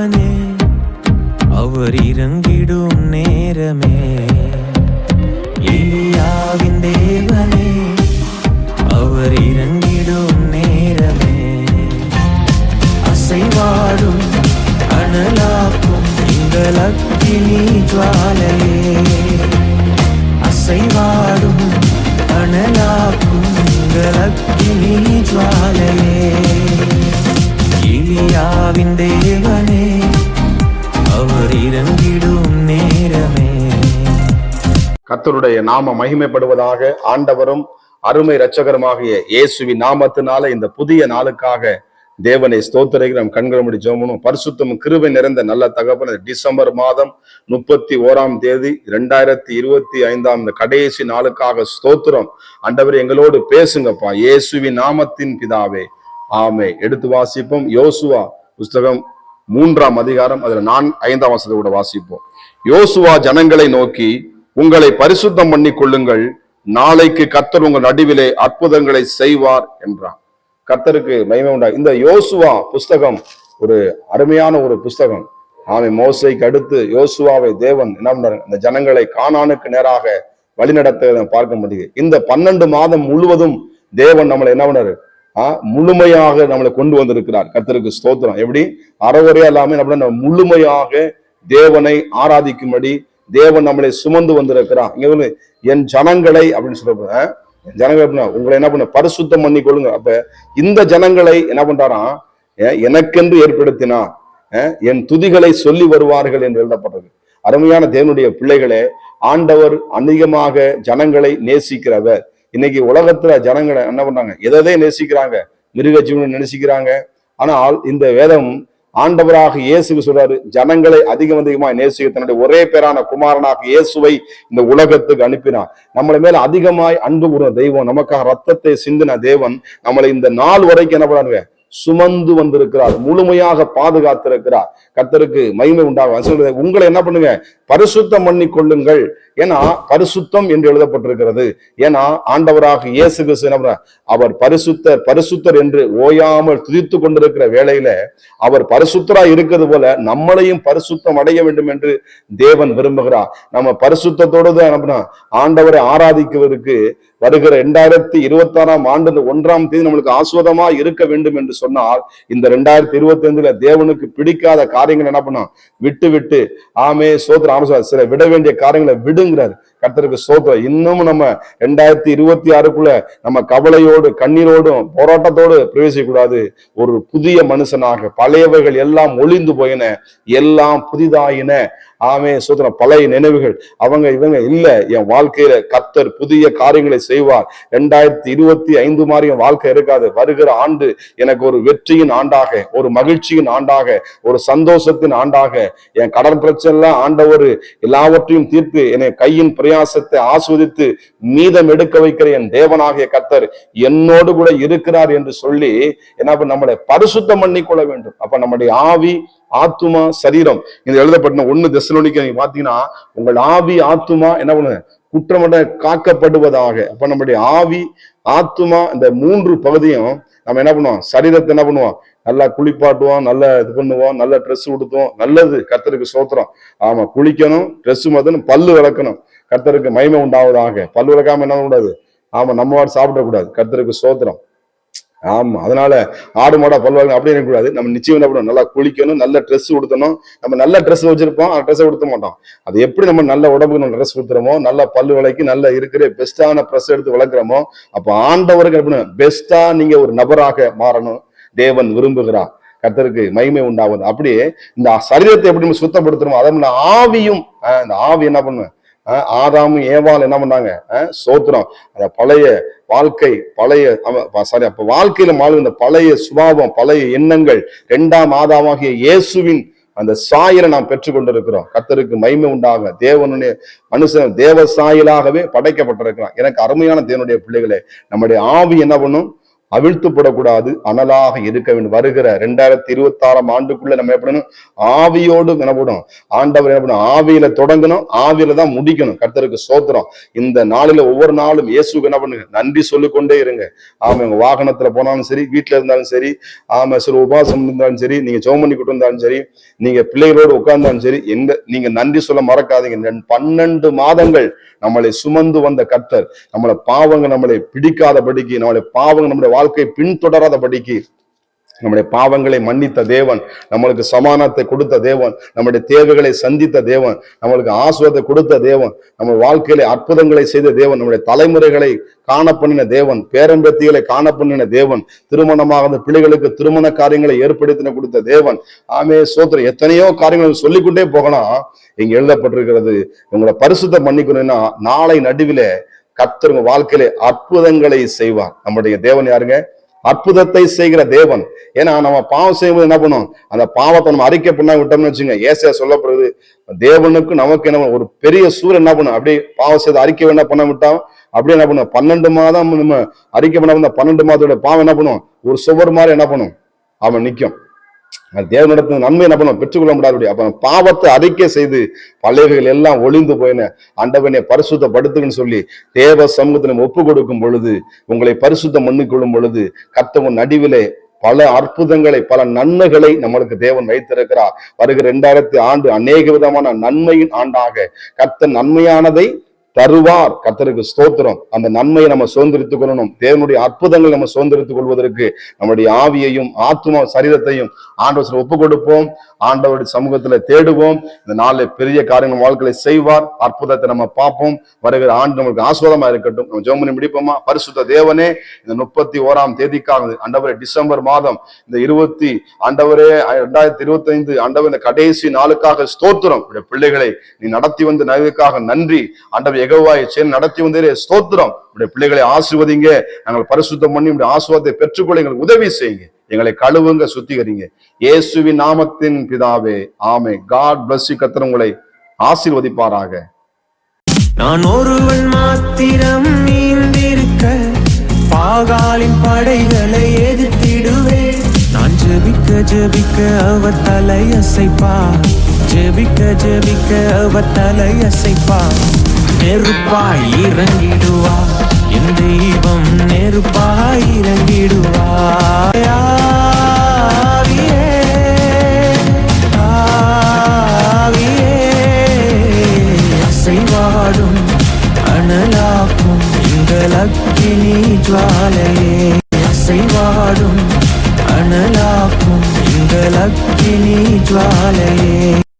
தேவனே, அவர் இறங்கிடும் நேரமே. எலியாவின் தேவனே, அவர் இறங்கிடும் நேரமே. அசைவாடும் அனலாக்கும் எங்கள் அக்கினி ஜுவாலையே, அசைவாடும் அனலாக்கும் எங்கள் அக்கினி ஜுவாலையே. எலியாவின் தேவனே, அவர் இறங்கிடும் நேரமே. கர்த்தருடைய நாம மகிமைப்படுவதாக. ஆண்டவரும் அருமை இரட்சகருமாகிய இயேசுவின் நாமத்தினால இந்த புதிய நாளுக்காக தேவனை ஸ்தோத்திரிக்கிறோம். கண்களை மூடி ஜெபம் பண்ணுவோம். பரிசுத்தமும் கிருபை நிறைந்த நல்ல தகப்பனே, டிசம்பர் மாதம் 31 2025 இந்த கடைசி நாளுக்காக ஸ்தோத்திரம். ஆண்டவரே, எங்களோடு பேசுங்கப்பா, இயேசுவின் நாமத்தின் பிதாவே, ஆமே. எடுத்து வாசிப்போம். யோசுவா புஸ்தகம் 3ஆம் அதிகாரம், அதுல 5ஆம் வசனத்தை கூட வாசிப்போம். யோசுவா ஜனங்களை நோக்கி, உங்களை பரிசுத்தம் பண்ணி கொள்ளுங்கள், நாளைக்கு கர்த்தர் உங்கள் நடுவிலே அற்புதங்களை செய்வார் என்றார். கர்த்தருக்கு மகிமை உண்டா. இந்த யோசுவா புஸ்தகம் ஒரு அருமையான ஒரு புஸ்தகம். ஆமை. மோசைக்கு அடுத்து யோசுவாவை தேவன் என்ன பண்ணாரு, இந்த ஜனங்களை கானானுக்கு நேராக வழிநடத்த பார்க்க முடியுது. இந்த 12 மாதம் முழுவதும் தேவன் நம்மளை என்ன பண்ணாரு, முழுமையாக நம்மளை கொண்டு வந்திருக்கிறார். கர்த்தருக்கு ஸ்தோத்திரம். எப்படி அறவரையா இல்லாம நம்ம முழுமையாக தேவனை ஆராதிக்கும்படி தேவன் நம்மளை சுமந்து வந்திருக்கிறான். இங்க வந்து என் ஜனங்களை அப்படின்னு சொல்ல, ஜனங்கள் அப்படின்னா உங்களை என்ன பண்ண பரிசுத்தம் பண்ணி கொள்ளுங்க. அப்ப இந்த ஜனங்களை என்ன பண்றாராம், எனக்கென்று ஏற்படுத்தினா என் துதிகளை சொல்லி வருவார்கள் என்று எழுதப்பட்டது. அருமையான தேவனுடைய பிள்ளைகளே, ஆண்டவர் அதிகமாக ஜனங்களை நேசிக்கிறவர். இன்னைக்கு உலகத்துல ஜனங்களை என்ன பண்றாங்க, எதை நேசிக்கிறாங்க, மிருக ஜீவனை நேசிக்கிறாங்க. ஆனால் இந்த வேதம் ஆண்டவராக இயேசுக்கு சொல்றாரு, ஜனங்களை அதிகமாய் நேசிக்க தன்னுடைய ஒரே பேரான குமாரனாக இயேசுவை இந்த உலகத்துக்கு அனுப்பினார். நம்மளை மேல அதிகமாய் அன்பு கூறுற தெய்வம், நமக்காக ரத்தத்தை சிந்தின தேவன் நம்மளை இந்த நாள் வரைக்கும் என்ன பண்றாங்க, சுமந்து வந்திருக்கிறார், முழுமையாக பாதுகாத்திருக்கிறார். கர்த்தருக்கு மகிமை உண்டாகும். உங்களை என்ன பண்ணுங்க, பரிசுத்தம் பண்ணி கொள்ளுங்கள். ஏன்னா பரிசுத்தம் என்று எழுதப்பட்டிருக்கிறது. ஏன்னா ஆண்டவராக இயேசு கிறிஸ்து அவர் பரிசுத்தர் என்று ஓயாமல் துதித்து கொண்டிருக்கிற வேளையில அவர் பரிசுத்தராய் இருக்கிறது போல நம்மளையும் பரிசுத்தம் அடைய வேண்டும் என்று தேவன் விரும்புகிறார். நம்ம பரிசுத்தத்தோடு தான் ஆண்டவரை ஆராதிக்குவதற்கு வருகிற 2026ஆம் ஆண்டு 1ஆம் தேதி நம்மளுக்கு ஆஸ்வதமா இருக்க வேண்டும் என்று சொன்னால், இந்த 2025 தேவனுக்கு பிடிக்காத காரியங்கள் என்ன பண்ணா விட்டு ஆமே சோதர சில விட வேண்டிய காரியங்களை விடுங்கிறார். கர்த்தருக்கு சோதரம். இன்னும் நம்ம 2026க்குள்ள நம்ம கவலையோடு கண்ணீரோடும் போராட்டத்தோடு பிரவேசிக்க கூடாது. ஒரு புதிய மனுஷனாக பழையவைகள் எல்லாம் ஒளிந்து போயின, எல்லாம் புதிதாயின. ஆமே சோதரம். பழைய நினைவுகள் அவங்க இவங்க இல்ல. என் வாழ்க்கையில கர்த்தர் புதிய காரியங்களை செய்வார். 2025 மாதிரி என் வாழ்க்கை இருக்காது. வருகிற ஆண்டு எனக்கு ஒரு வெற்றியின் ஆண்டாக, ஒரு மகிழ்ச்சியின் ஆண்டாக, ஒரு சந்தோஷத்தின் ஆண்டாக, என் கடன் பிரச்சனை எல்லாம் ஆண்டவர் எல்லாவற்றையும் தீர்த்து என்னை கையின் பிரயாசத்தை ஆஸ்வதித்து மீதம் எடுக்க வைக்கிற என் தேவனாகிய கர்த்தர் என்னோடு கூட இருக்கிறார் என்று சொல்லி என்ன நம்மளை பரிசுத்தம் பண்ணி கொள்ள வேண்டும். அப்ப நம்முடைய ஆவி, ஆத்துமா, சரீரம் இது எழுதப்பட்ட 1 தெசலோனிக்கேயர் நீங்க பாத்தீங்கன்னா, உங்கள் ஆவி ஆத்துமா என்ன பண்ணு குற்றமற்ற காக்கப்படுவதாக. அப்ப நம்முடைய ஆவி, ஆத்துமா இந்த 3 பகுதியும் நம்ம என்ன பண்ணுவோம், சரீரத்தை என்ன பண்ணுவோம், நல்லா குளிப்பாட்டுவோம், நல்லா இது பண்ணுவோம், நல்ல ட்ரெஸ் உடுத்துவோம். நல்லது, கர்த்தருக்கு சோத்திரம். ஆமா, குளிக்கணும், ட்ரெஸ் மாத்தணும், பல்லு விளக்கணும். கர்த்தருக்கு மகிமை உண்டாவதாக. பல்லு விளக்காம என்ன கூடாது, ஆமா நம்ம சாப்பிடக்கூடாது. கர்த்தருக்கு சோத்திரம். ஆமா, அதனால ஆடு மாடா பல்வாங்க அப்படி இருக்கக்கூடாது. நம்ம நிச்சயம் என்ன பண்ணணும், நல்லா குளிக்கணும், நல்ல ட்ரெஸ் உடுத்தணும். நம்ம நல்ல ட்ரெஸ் வச்சிருப்போம், அந்த ட்ரெஸ்ஸை உடுத்த மாட்டோம். அது எப்படி நம்ம நல்ல உடம்புக்கு நம்ம ட்ரெஸ் கொடுத்துறோமோ, நல்ல பல்லு விளக்கி நல்ல இருக்கிற பெஸ்டான ட்ரெஸ் எடுத்து வளர்க்குறோமோ, அப்போ ஆண்டவருக்கு எப்படி பெஸ்டா நீங்க ஒரு நபராக மாறணும் தேவன் விரும்புகிறார். கர்த்தருக்கு மகிமை உண்டாவது. அப்படியே இந்த சரீரத்தை எப்படி நம்ம சுத்தப்படுத்தணுமோ, அதை ஆவியும், இந்த ஆவி என்ன பண்ணுவேன், ஆதாமும் ஏவாள் என்ன பண்ணாங்க, சோத்திரம். அந்த பழைய வாழ்க்கை, பழைய அப்ப வாழ்க்கையில இந்த பழைய சுபாவம், பழைய எண்ணங்கள் 2ஆம் ஆதாமாகிய இயேசுவின் அந்த சாயலை நாம் பெற்றுக்கொண்டிருக்கிறோம். கர்த்தருக்கு மகிமை உண்டாக. தேவனுடைய மனுஷன் தேவ சாயலாகவே படைக்கப்பட்டிருக்கிறான். எனக்கு அருமையான தேவனுடைய பிள்ளைகளே, நம்முடைய ஆவி என்ன பண்ணும், அவிழ்த்துப்படக்கூடாது, அனலாக இருக்க வேண்டும். வருகிற 2026 ஆண்டுக்குள்ள நம்ம எப்படி ஆவியோடு எனப்படும் ஆண்டவர் என்ன பண்ணும், ஆவியில தொடங்கணும், ஆவியில தான் முடிக்கணும். கர்த்தருக்கு ஸ்தோத்திரம். இந்த நாளில ஒவ்வொரு நாளும் இயேசுக்கு என்ன பண்ணுங்க, நன்றி சொல்லிக்கொண்டே இருங்க. ஆமா, உங்க வாகனத்துல போனாலும் சரி, வீட்டுல இருந்தாலும் சரி, ஆமா சில உபவாசம் இருந்தாலும் சரி, நீங்க ஜெபம் பண்ணிக்கிட்டு இருந்தாலும் சரி, நீங்க பிள்ளைகளோடு உட்கார்ந்தாலும் சரி, நீங்க நன்றி சொல்ல மறக்காதீங்க. 12 மாதங்கள் நம்மளை சுமந்து வந்த கர்த்தர், நம்மளை பிடிக்காதபடிக்கு, நம்மளுடைய பாவங்கள் நம்முடைய வாழ்க்கையை பின்தொடராதபடிக்கு, நம்முடைய பாவங்களை மன்னித்த தேவன், நம்மளுக்கு சமானத்தை கொடுத்த தேவன், நம்முடைய தேவைகளை சந்தித்த தேவன், நம்மளுக்கு ஆசீர்வாதத்தை கொடுத்த தேவன், நம்ம வாழ்க்கையில அற்புதங்களை செய்த தேவன், நம்முடைய தலைமுறைகளை காண பண்ணின தேவன், பேரம்பேத்திகளை காண பண்ணின தேவன், திருமணமாக பிள்ளைகளுக்கு திருமண காரியங்களை ஏற்படுத்தின கொடுத்த தேவன். ஆமே சோத்திரம். எத்தனையோ காரியங்கள் சொல்லிக்கொண்டே போகலாம். இங்க எழுதப்பட்டிருக்கிறது, உங்களை பரிசுத்தம் பண்ணிக்கணும்னா நாளை நடுவில கர்த்தர் உங்க வாழ்க்கையில அற்புதங்களை செய்வார். நம்முடைய தேவன் யாருங்க? அற்புதத்தை செய்கிற தேவன். ஏன்னா நம்ம பாவம் செய்யும்போது என்ன பண்ணும், அந்த பாவத்தை நம்ம அறிக்கை பண்ண விட்டோம்னு வச்சுங்க, ஏசாயா சொல்லப்படுறது, தேவனுக்கு நமக்கு என்ன ஒரு பெரிய சூரியன் என்ன பண்ணும், அப்படியே பாவம் செய்து அறிக்கை என்ன பண்ண விட்டோம், அப்படியே என்ன பண்ணும், 12 மாதம் நம்ம அறிக்கை பண்ண 12 மாதத்தோட பாவம் என்ன பண்ணும், ஒரு சுவர் மாதிரி என்ன பண்ணும், அவன் நிற்கும். தேவனிடத்துல நன்மை என்ன பண்ணும், பெற்றுக்கொள்ள முடியாது. அப்ப பாவத்தை அறிக்கை செய்து பழையவைகள் எல்லாம் ஒளிந்து போயின, ஆண்டவனை பரிசுத்தப்படுத்துன்னு சொல்லி தேவ சமூகத்தில் ஒப்பு கொடுக்கும் பொழுது, உங்களை பரிசுத்தம் பண்ணிக்கொள்ளும் பொழுது, கர்த்தர் நடுவிலே பல அற்புதங்களை, பல நன்மைகளை நம்மளுக்கு தேவன் வைத்திருக்கிறார். வருகிற 2000 ஆண்டு அநேக விதமான நன்மையின் ஆண்டாக கர்த்தர் நன்மையானதை தருவார். கர்த்தருக்கு ஸ்தோத்திரம். அந்த நன்மையை நம்ம சுதந்திரித்துக் கொள்ளணும். தேவனுடைய அற்புதங்கள் நம்ம சுதந்திரித்துக் கொள்வதற்கு நம்முடைய ஆவியையும் ஆத்மா சரீரத்தையும் ஆண்டவர் ஒப்பு கொடுப்போம். ஆண்டவருடைய சமூகத்துல தேடுவோம். இந்த நாளில் பெரிய காரியங்கள் வாழ்க்கையை செய்வார். அற்புதத்தை நம்ம பார்ப்போம். வருகிற ஆண்டு நம்மளுக்கு ஆசீர்வாதமா இருக்கட்டும். நம்ம ஜெபம் பண்ணி முடிப்போமா? பரிசுத்த தேவனே, இந்த 31ஆம் தேதிக்காக ஆண்டவரே, டிசம்பர் மாதம் இந்த 2025 ஆண்டவர் இந்த கடைசி நாளுக்காக ஸ்தோத்திரம். பிள்ளைகளை நீ நடத்தி வந்த நன்மைக்காக நன்றி. ஆண்டவர் யெகோவாயை சேர்ந்து நடத்தி வந்தீரே ஸ்தோத்திரம். உடைய பிள்ளைகளை ஆசீர்வதிங்க. நாங்கள் பரிசுத்தம் பண்ணி உடைய ஆசீர்வாதத்தை பெற்றுக்கொள்ள எங்களுக்கு உதவி செய்யுங்க. எங்களை கழுவுங்க, சுத்திகரிங்க. இயேசுவின் நாமத்தின் பிதாவே, ஆமென். God bless you. கர்த்தர் உங்களை ஆசீர்வதிப்பாராக. நான் ஒருவன் மாத்திரம் நீந்திருக்க, பாகாலின் படைகளை எதிர்த்திடுவேன். நான் ஜெபிக்க ஜெபிக்க அவர் தலையசைப்பார், ஜெபிக்க ஜெபிக்க அவர் தலையசைப்பார். நெருப்பாய் இறங்கிடுவார் என் தெய்வம், நெருப்பாய் இறங்கிடுவார். ஆவியே, ஆவியே, அசைவாடும் அனலாக்கும் எங்கள் அக்கினி ஜுவாலையே, அசைவாடும் அனலாக்கும் எங்கள் அக்கினி ஜுவாலையே.